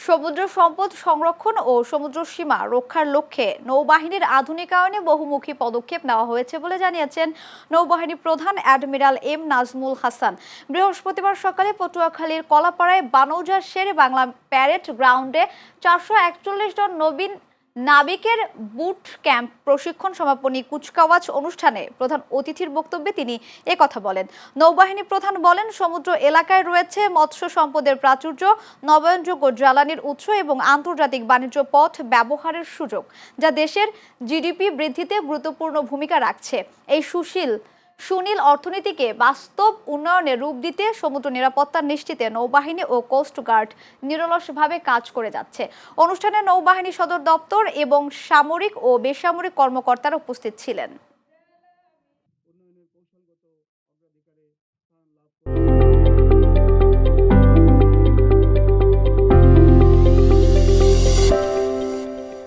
সমুদ্র সম্পদ সংরক্ষণ ও সমুদ্র সীমা রক্ষার লক্ষ্যে নৌবাহিনীর আধুনিকায়নে বহুমুখী পদক্ষেপ নেওয়া হয়েছে বলে জানিয়েছেন নৌবাহিনী প্রধান অ্যাডমিরাল এম নাজমুল হাসান। বৃহস্পতিবার সকালে পটুয়াখালীর কলাপাড়ায় বানৌজার শেরে বাংলা প্যারেড গ্রাউন্ডে 441 জন নবীন নাবিকের বুট ক্যাম্প প্রশিক্ষণ সমাপনী কুচকাওয়াজ অনুষ্ঠানে প্রধান অতিথির বক্তব্যে তিনি একথা বলেন। নৌবাহিনী প্রধান বলেন, সমুদ্র এলাকায় রয়েছে মৎস্য সম্পদের প্রাচুর্য, নবায়নযোগ্য জ্বালানির উৎস এবং আন্তর্জাতিক বাণিজ্য পথ ব্যবহারের সুযোগ, যা দেশের জিডিপি বৃদ্ধিতে গুরুত্বপূর্ণ ভূমিকা রাখছে। এই সুনীল অর্থনীতিকে বাস্তব উন্নয়নে রূপ দিতে সমুদ্র নিরাপত্তা নিশ্চিতে নৌবাহিনী ও কোস্টগার্ড নিরলসভাবে কাজ করে যাচ্ছে। অনুষ্ঠানে নৌবাহিনী সদর দপ্তর এবং সামরিক ও বেসামরিক কর্মকর্তারা উপস্থিত ছিলেন।